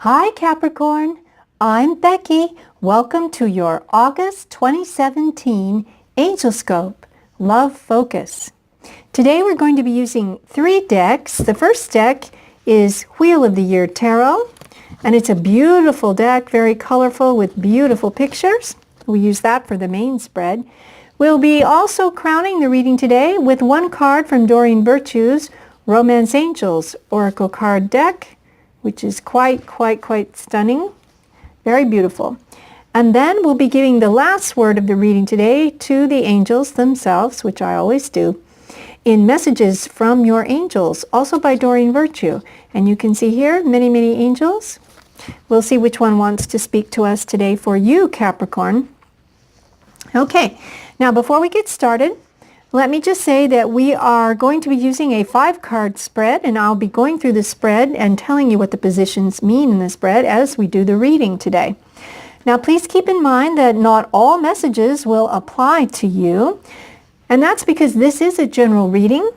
Hi Capricorn, I'm Becky. Welcome to your August 2017 AngelScope Love Focus. Today we're going to be using 3 decks. The first deck is Wheel of the Year Tarot, and it's a beautiful deck, very colorful with beautiful pictures. We use that for the main spread. We'll be also crowning the reading today with 1 card from Doreen Virtue's Romance Angels Oracle card deck, which is quite stunning. Very beautiful. And then we'll be giving the last word of the reading today to the angels themselves, which I always do, in Messages from Your Angels, also by Doreen Virtue. And you can see here many angels. We'll see which one wants to speak to us today for you, Capricorn. Okay, now before we get started, let me just say that we are going to be using a 5-card spread, and I'll be going through the spread and telling you what the positions mean in the spread as we do the reading today. Now please keep in mind that not all messages will apply to you, and that's because this is a general reading,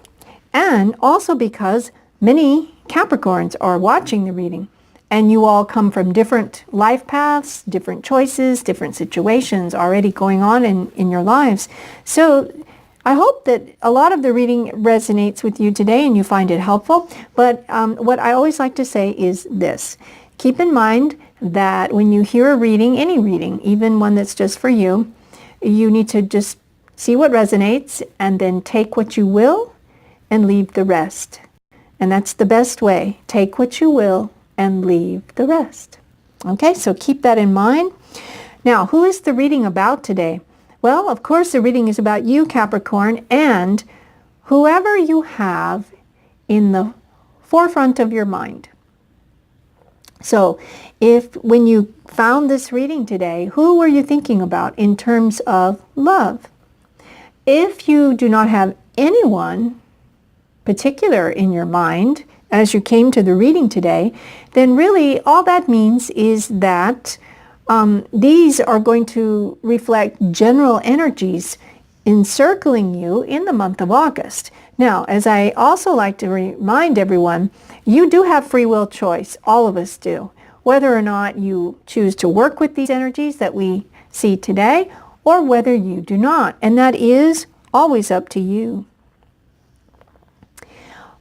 and also because many Capricorns are watching the reading, and you all come from different life paths, different choices, different situations already going on in your lives. So I hope that a lot of the reading resonates with you today and you find it helpful. But what I always like to say is this. Keep in mind that when you hear a reading, any reading, even one that's just for you, you need to just see what resonates and then take what you will and leave the rest. And that's the best way. Take what you will and leave the rest. Okay, so keep that in mind. Now, who is the reading about today? Well, of course, the reading is about you, Capricorn, and whoever you have in the forefront of your mind. So, when you found this reading today, who were you thinking about in terms of love? If you do not have anyone particular in your mind as you came to the reading today, then really all that means is that these are going to reflect general energies encircling you in the month of August. Now, as I also like to remind everyone, you do have free will choice. All of us do. Whether or not you choose to work with these energies that we see today, or whether you do not. And that is always up to you.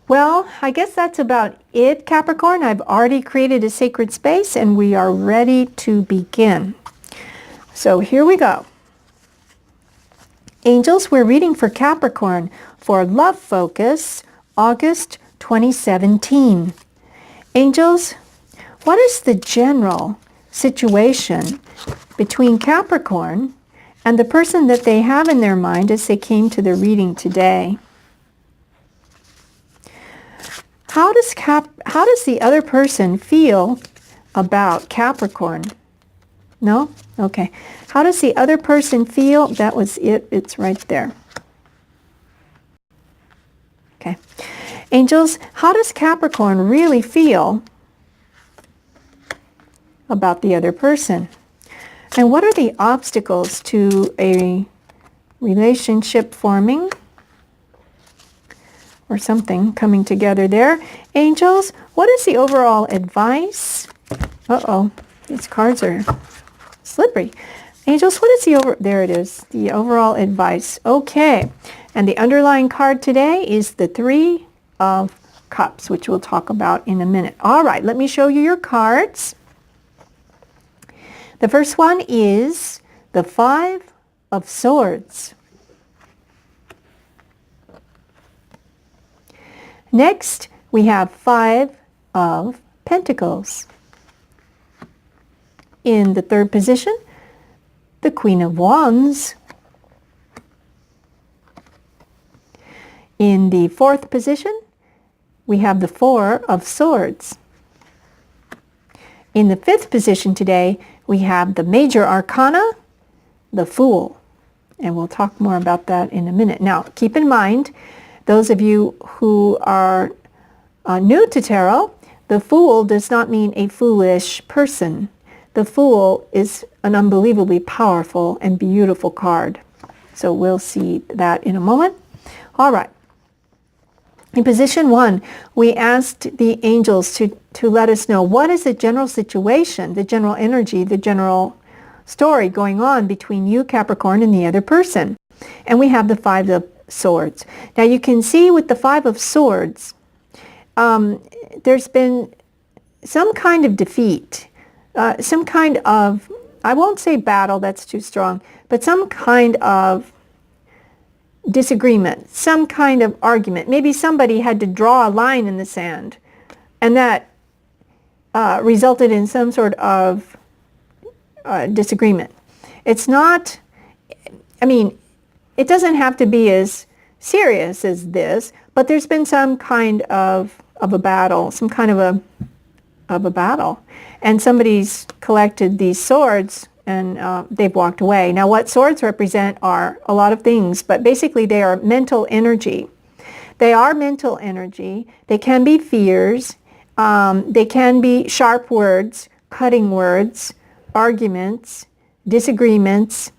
Well, I guess that's about it, Capricorn. I've already created a sacred space and we are ready to begin. So here we go. Angels, we're reading for Capricorn for Love Focus, August 2017. Angels, what is the general situation between Capricorn and the person that they have in their mind as they came to the reading today? How does the other person feel about Capricorn? No? Okay. How does the other person feel? That was it. It's right there. Okay. Angels, how does Capricorn really feel about the other person? And what are the obstacles to a relationship forming? Or something coming together there. Angels, what is the overall advice? Uh-oh, these cards are slippery. Angels, what is there it is, the overall advice. Okay, and the underlying card today is the 3 of Cups, which we'll talk about in a minute. All right, let me show you your cards. The first one is the 5 of Swords. Next, we have 5 of Pentacles. In the 3rd position, the Queen of Wands. In the 4th position, we have the 4 of Swords. In the 5th position today, we have the Major Arcana, the Fool. And we'll talk more about that in a minute. Now, keep in mind, those of you who are new to tarot, the Fool does not mean a foolish person. The Fool is an unbelievably powerful and beautiful card. So we'll see that in a moment. All right. In position 1, we asked the angels to to let us know what is the general situation, the general energy, the general story going on between you, Capricorn, and the other person. And we have the Five of Swords. Now you can see with the Five of Swords, there's been some kind of defeat, some kind of, I won't say battle, that's too strong, but some kind of disagreement, some kind of argument. Maybe somebody had to draw a line in the sand, and that resulted in some sort of disagreement. It's not, I mean, it doesn't have to be as serious as this, but there's been some kind of a battle, some kind of a battle. And somebody's collected these swords and they've walked away. Now what swords represent are a lot of things, but basically they are mental energy. They are mental energy. They can be fears. They can be sharp words, cutting words, arguments, disagreements.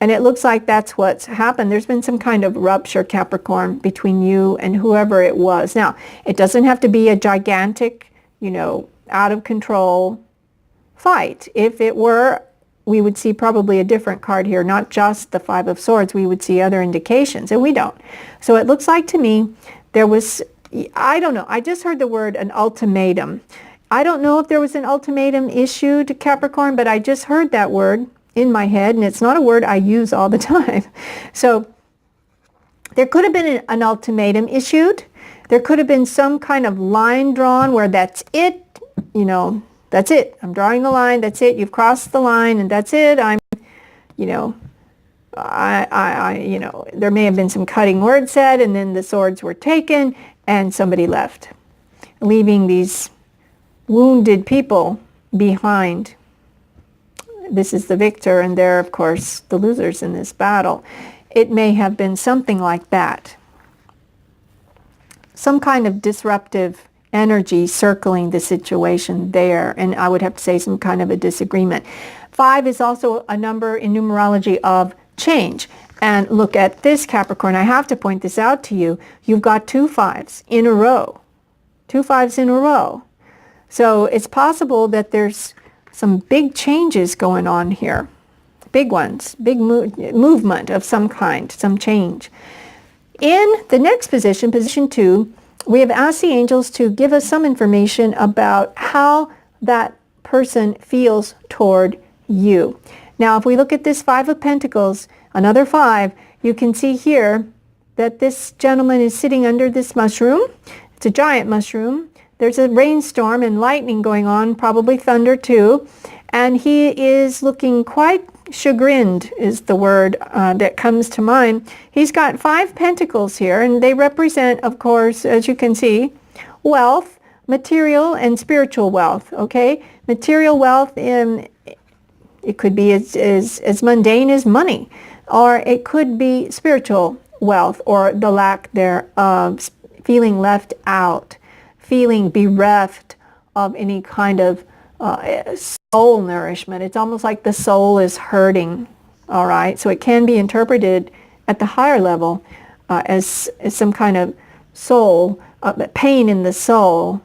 And it looks like that's what's happened. There's been some kind of rupture, Capricorn, between you and whoever it was. Now, it doesn't have to be a gigantic, out of control fight. If it were, we would see probably a different card here, not just the Five of Swords. We would see other indications, and we don't. So it looks like to me there was, I don't know, I just heard the word an ultimatum. I don't know if there was an ultimatum issued to Capricorn, but I just heard that word in my head, and it's not a word I use all the time. So there could have been an ultimatum issued. There could have been some kind of line drawn where that's it, that's it. I'm drawing the line, that's it. You've crossed the line, and that's it. I'm, there may have been some cutting words said, and then the swords were taken, and somebody left, leaving these wounded people behind. This is the victor, and they're, of course, the losers in this battle. It may have been something like that. Some kind of disruptive energy circling the situation there, and I would have to say some kind of a disagreement. 5 is also a number in numerology of change. And look at this, Capricorn. I have to point this out to you. You've got 2 5s in a row. 2 5s in a row. So it's possible that there's some big changes going on here. Big ones. Big movement of some kind, some change. In the next position, position 2, we have asked the angels to give us some information about how that person feels toward you. Now, if we look at this 5 of Pentacles, another 5, you can see here that this gentleman is sitting under this mushroom. It's a giant mushroom. There's a rainstorm and lightning going on, probably thunder too. And he is looking quite chagrined, is the word that comes to mind. He's got 5 pentacles here, and they represent, of course, as you can see, wealth, material and spiritual wealth, okay? Material wealth, it could be as mundane as money, or it could be spiritual wealth, or the lack thereof, feeling left out, feeling bereft of any kind of soul nourishment. It's almost like the soul is hurting, all right? So it can be interpreted at the higher level as some kind of soul, pain in the soul,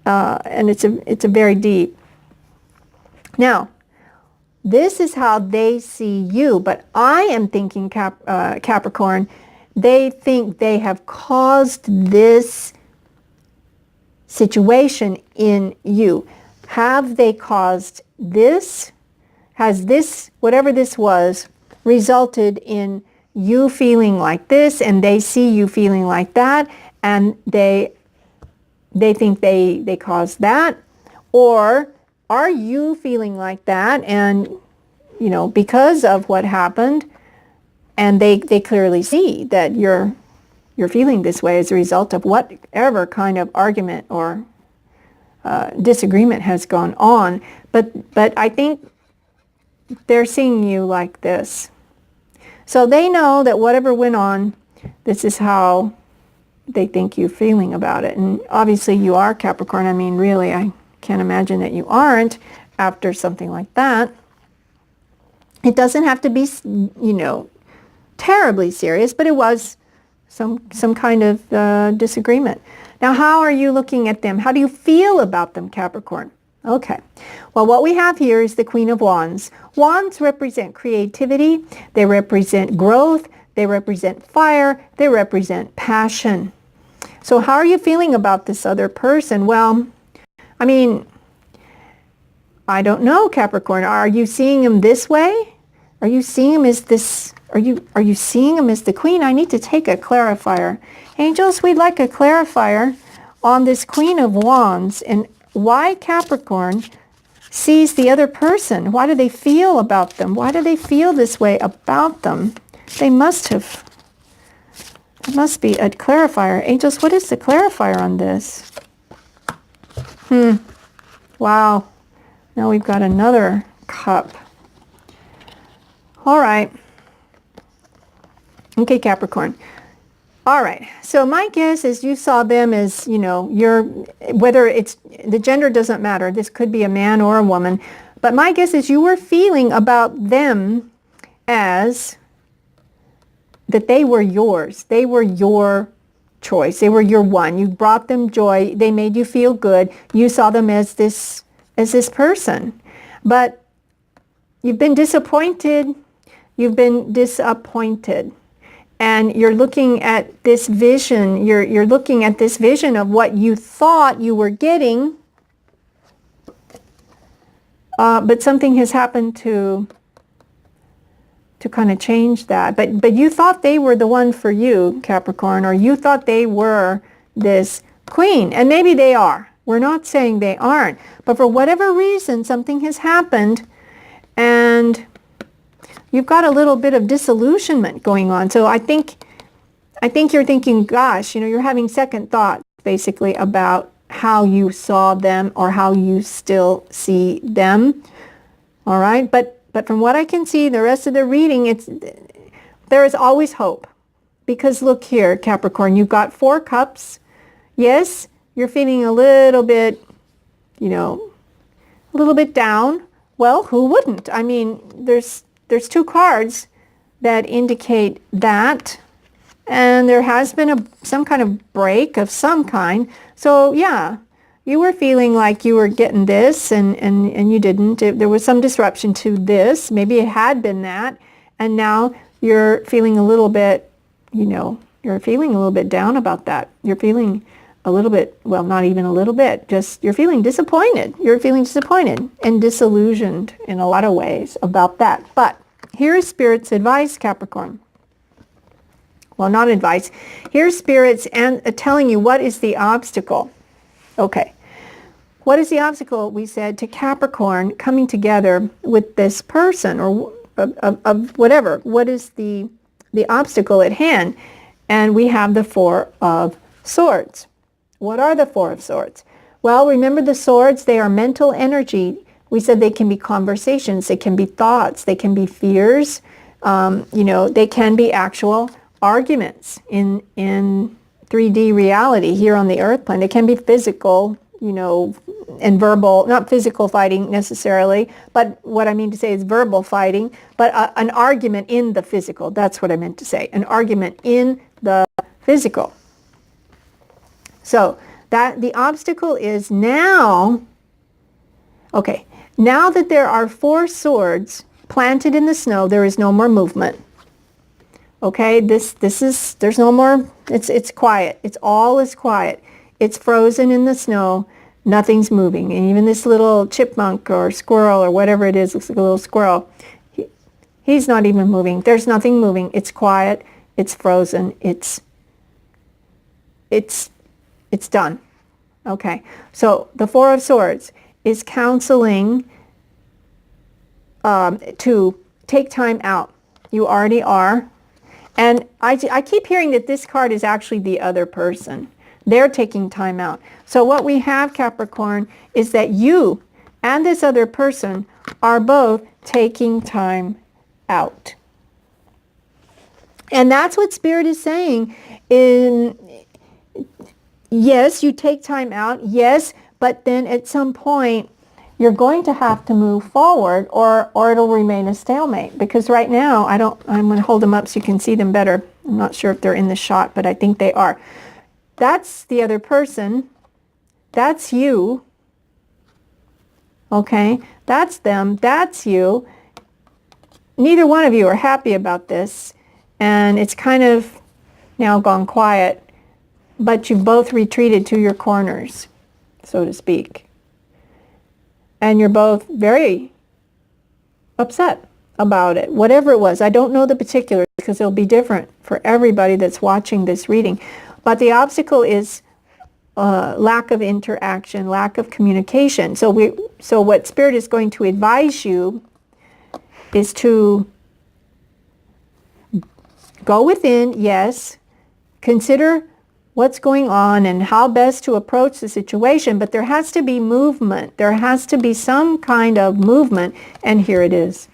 and it's a very deep. Now, this is how they see you, but I am thinking, Capricorn, they think they have caused this situation in you. Have they caused this? Has this, whatever this was, resulted in you feeling like this, and they see you feeling like that, and they think they caused that? Or are you feeling like that, and because of what happened, and they clearly see that you're feeling this way as a result of whatever kind of argument or disagreement has gone on, but I think they're seeing you like this. So they know that whatever went on, this is how they think you're feeling about it. And obviously you are, Capricorn. I mean, really, I can't imagine that you aren't after something like that. It doesn't have to be, terribly serious, but it was some kind of disagreement. Now, how are you looking at them? How do you feel about them, Capricorn? Okay. Well, what we have here is the Queen of Wands. Wands represent creativity. They represent growth. They represent fire. They represent passion. So how are you feeling about this other person? Well, I mean, I don't know, Capricorn. Are you seeing him this way? Are you seeing him as this? Are you seeing him as the Queen? I need to take a clarifier. Angels, we'd like a clarifier on this Queen of Wands and why Capricorn sees the other person. Why do they feel about them? Why do they feel this way about them? They must have. There must be a clarifier. Angels, what is the clarifier on this? Wow. Now we've got another cup. All right. Okay, Capricorn. All right. So my guess is you saw them as, you know, whether it's, the gender doesn't matter. This could be a man or a woman. But my guess is you were feeling about them as that they were yours. They were your choice. They were your one. You brought them joy. They made you feel good. You saw them as this person. But you've been disappointed. You've been disappointed. And you're looking at this vision. You're looking at this vision of what you thought you were getting. But something has happened to kind of change that. But you thought they were the one for you, Capricorn, or you thought they were this queen. And maybe they are. We're not saying they aren't. But for whatever reason, something has happened and you've got a little bit of disillusionment going on. So I think you're thinking, gosh, you know, you're having second thoughts basically about how you saw them or how you still see them. All right. But from what I can see, the rest of the reading, there is always hope. Because look here, Capricorn, you've got 4 cups. Yes, you're feeling a little bit, you know, a little bit down. Well, who wouldn't? I mean, there's 2 cards that indicate that. And there has been some kind of break of some kind. So yeah, you were feeling like you were getting this and you didn't. There was some disruption to this. Maybe it had been that. And now you're feeling a little bit, you know, you're feeling a little bit down about that. You're feeling a little bit, well, not even a little bit, just you're feeling disappointed. You're feeling disappointed and disillusioned in a lot of ways about that. But here is Spirit's advice, Capricorn. Well, not advice. Here's Spirit's and telling you what is the obstacle. Okay. What is the obstacle, we said, to Capricorn coming together with this person or of whatever? What is the obstacle at hand? And we have the 4 of Swords. What are the 4 of Swords? Well, remember the swords, they are mental energy. We said they can be conversations, they can be thoughts, they can be fears, you know, they can be actual arguments in 3D reality here on the earth plane. They can be physical, you know, and verbal, not physical fighting necessarily, but what I mean to say is verbal fighting, but an argument in the physical. That's what I meant to say, an argument in the physical. So that the obstacle is now, okay, now that there are 4 swords planted in the snow, there is no more movement. Okay, there's no more, it's quiet. It's all is quiet. It's frozen in the snow. Nothing's moving. And even this little chipmunk or squirrel or whatever it is, looks like a little squirrel, he's not even moving. There's nothing moving. It's quiet. It's frozen. It's done. Okay, so the 4 of Swords is counseling to take time out. You already are. And I keep hearing that this card is actually the other person. They're taking time out. So what we have, Capricorn, is that you and this other person are both taking time out. And that's what Spirit is saying. Yes, you take time out. Yes, but then at some point, you're going to have to move forward or it'll remain a stalemate. Because right now, I'm going to hold them up so you can see them better. I'm not sure if they're in the shot, but I think they are. That's the other person. That's you. Okay? That's them. That's you. Neither one of you are happy about this, and it's kind of now gone quiet, but you've both retreated to your corners, so to speak. And you're both very upset about it, whatever it was. I don't know the particulars because it'll be different for everybody that's watching this reading. But the obstacle is lack of interaction, lack of communication. So what Spirit is going to advise you is to go within, yes, consider what's going on and how best to approach the situation, but there has to be movement. There has to be some kind of movement, and here it is.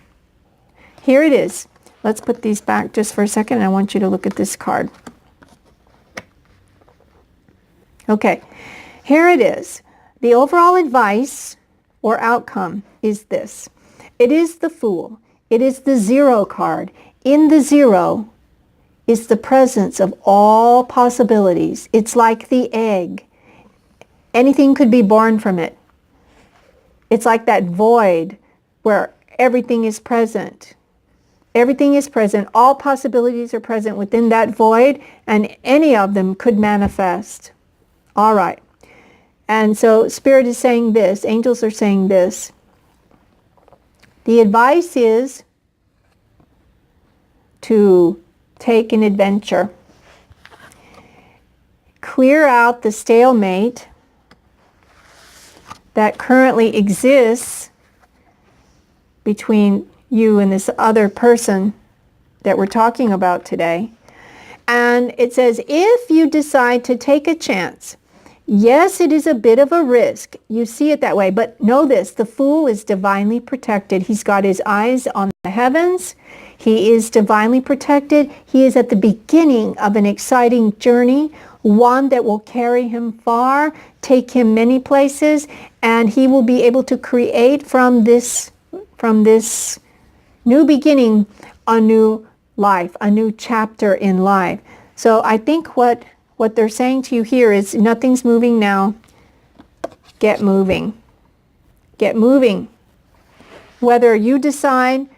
Here it is. Let's put these back just for a second, and I want you to look at this card. Okay, here it is. The overall advice or outcome is this. It is the Fool. It is the Zero card. In the Zero is the presence of all possibilities. It's like the egg. Anything could be born from it. It's like that void where everything is present. Everything is present. All possibilities are present within that void, and any of them could manifest. All right. And so Spirit is saying this. Angels are saying this. The advice is to take an adventure. Clear out the stalemate that currently exists between you and this other person that we're talking about today. And it says, if you decide to take a chance, yes, it is a bit of a risk. You see it that way. But know this, the Fool is divinely protected. He's got his eyes on the heavens. He is divinely protected. He is at the beginning of an exciting journey, one that will carry him far, take him many places, and he will be able to create from this new beginning a new life, a new chapter in life. So I think what they're saying to you here is nothing's moving now. Get moving. Get moving. Whether you decide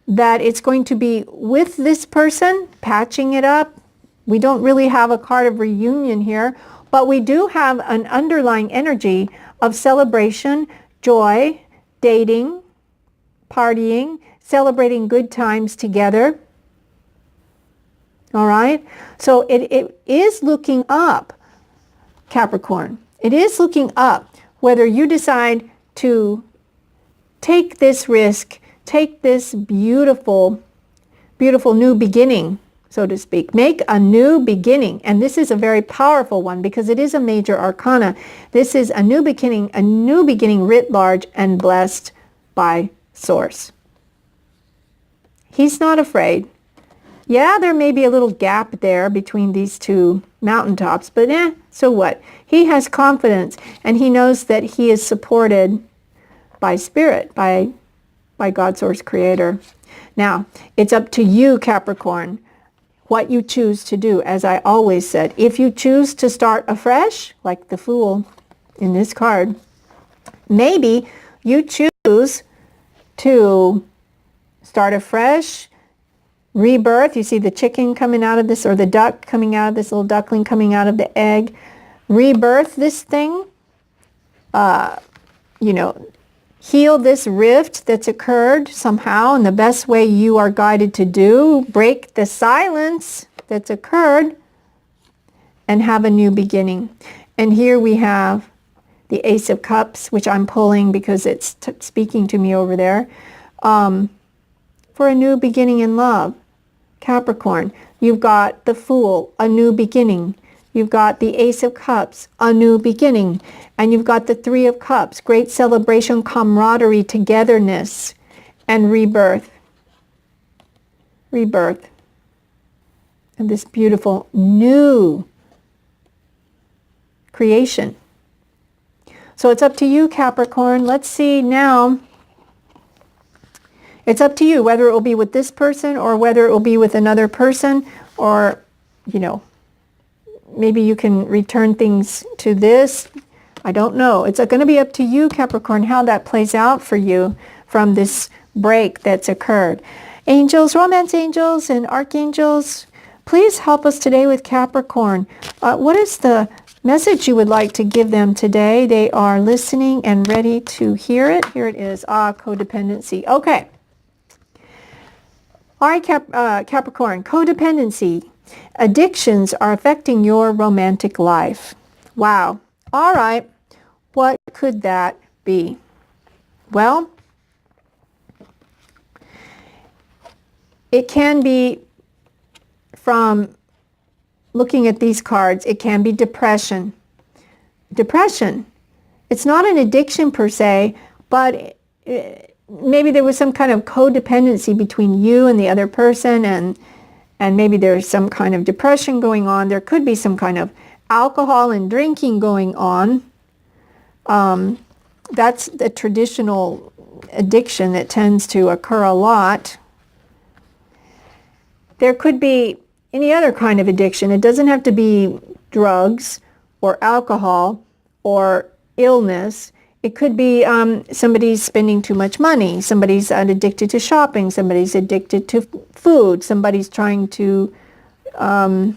that it's going to be with this person, patching it up. We don't really have a card of reunion here, but we do have an underlying energy of celebration, joy, dating, partying, celebrating good times together. All right? So it is looking up, Capricorn. It is looking up, whether you decide to take this risk, take this beautiful, beautiful new beginning, so to speak. Make a new beginning. And this is a very powerful one because it is a major arcana. This is a new beginning writ large and blessed by Source. He's not afraid. Yeah, there may be a little gap there between these two mountaintops, but so what? He has confidence, and he knows that he is supported by Spirit, by God Source Creator. Now, it's up to you, Capricorn, what you choose to do. As I always said, if you choose to start afresh, like the Fool in this card, maybe you choose to start afresh, rebirth. You see the chicken coming out of this, or the duck coming out of this, little duckling coming out of the egg. Rebirth this thing, heal this rift that's occurred somehow in the best way you are guided to do. Break the silence that's occurred and have a new beginning. And here we have the Ace of Cups, which I'm pulling because it's speaking to me over there, for a new beginning in love. Capricorn, you've got the Fool, a new beginning. You've got the Ace of Cups, a new beginning. And you've got the Three of Cups, great celebration, camaraderie, togetherness, and rebirth. Rebirth. And this beautiful new creation. So it's up to you, Capricorn. Let's see now. It's up to you whether it will be with this person or whether it will be with another person, or, maybe you can return things to this. I don't know. It's going to be up to you, Capricorn, how that plays out for you from this break that's occurred. Angels, romance angels, and archangels, please help us today with Capricorn. What is the message you would like to give them today? They are listening and ready to hear it. Here it is. Codependency. Okay. All right, Capricorn, codependency. Addictions are affecting your romantic life. Wow. All right. What could that be? Well, it can be, from looking at these cards, it can be depression. Depression. It's not an addiction per se, but maybe there was some kind of codependency between you and the other person, and maybe there's some kind of depression going on. There could be some kind of alcohol and drinking going on. That's the traditional addiction that tends to occur a lot. There could be any other kind of addiction. It doesn't have to be drugs or alcohol or illness. It could be somebody's spending too much money. Somebody's addicted to shopping. Somebody's addicted to food. Somebody's trying to, I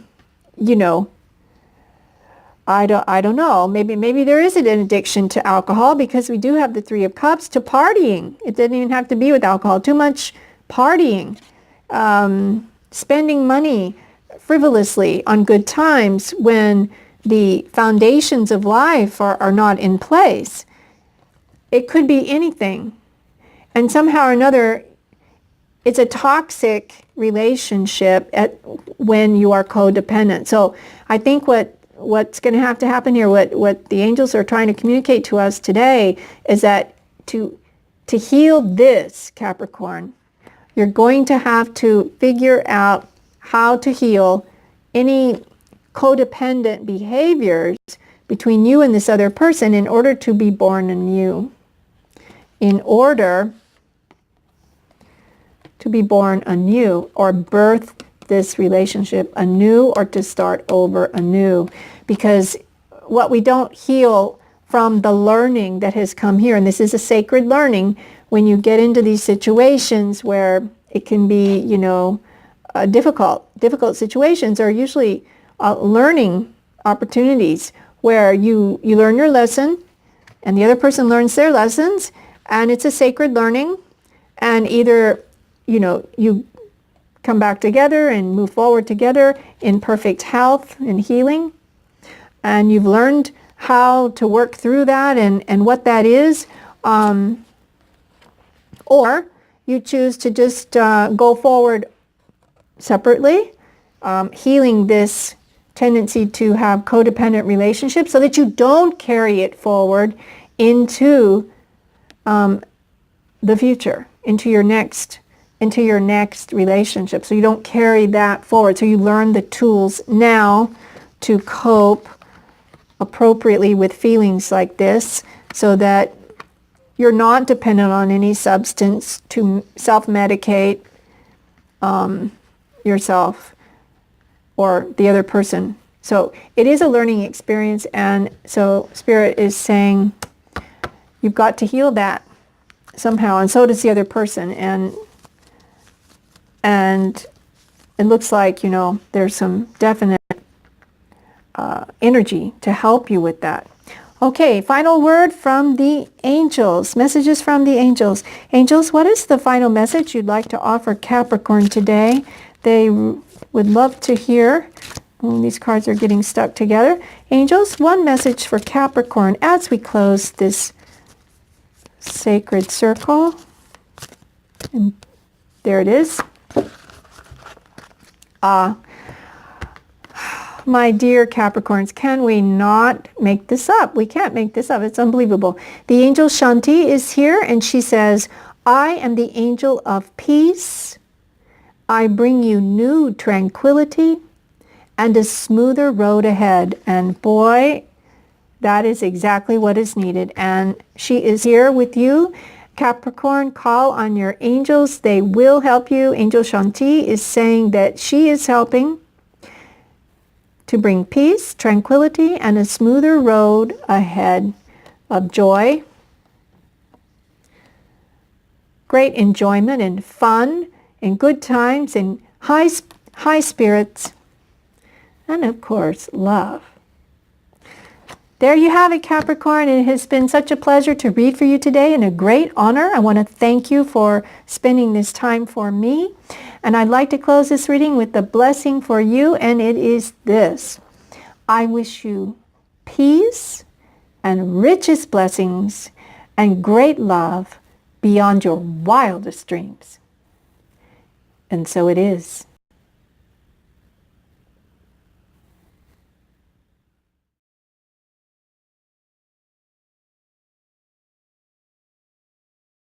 don't know. Maybe there is an addiction to alcohol, because we do have the Three of Cups, to partying. It doesn't even have to be with alcohol. Too much partying. Spending money frivolously on good times when the foundations of life are not in place. It could be anything. And somehow or another, it's a toxic relationship when you are codependent. So I think what's going to have to happen here, what the angels are trying to communicate to us today, is that to heal this, Capricorn, you're going to have to figure out how to heal any codependent behaviors between you and this other person in order to be born anew. In order to be born anew, or birth this relationship anew, or to start over anew. Because what we don't heal from the learning that has come here, and this is a sacred learning, when you get into these situations where it can be, difficult situations, are usually learning opportunities where you learn your lesson and the other person learns their lessons, and it's a sacred learning, and either, you come back together and move forward together in perfect health and healing, and you've learned how to work through that and what that is, or you choose to just go forward separately, healing this tendency to have codependent relationships so that you don't carry it forward into the future, into your next relationship. So you don't carry that forward. So you learn the tools now to cope appropriately with feelings like this, so that you're not dependent on any substance to self-medicate yourself or the other person. So it is a learning experience, and so Spirit is saying you've got to heal that somehow, and so does the other person. And it looks like, there's some definite energy to help you with that. Okay, final word from the angels. Messages from the angels. Angels, what is the final message you'd like to offer Capricorn today? They would love to hear. Oh, these cards are getting stuck together. Angels, one message for Capricorn as we close this sacred circle. And there it is. My dear Capricorns, can we not make this up? We can't make this up. It's unbelievable. The angel Shanti is here, and she says, I am the angel of peace. I bring you new tranquility and a smoother road ahead. And boy, that is exactly what is needed. And she is here with you. Capricorn, call on your angels. They will help you. Angel Shanti is saying that she is helping. to bring peace, tranquility, and a smoother road ahead of joy, great enjoyment and fun and good times and high spirits, and of course, love. There you have it, Capricorn. It has been such a pleasure to read for you today and a great honor. I want to thank you for spending this time for me. And I'd like to close this reading with the blessing for you, and it is this. I wish you peace and richest blessings and great love beyond your wildest dreams. And so it is.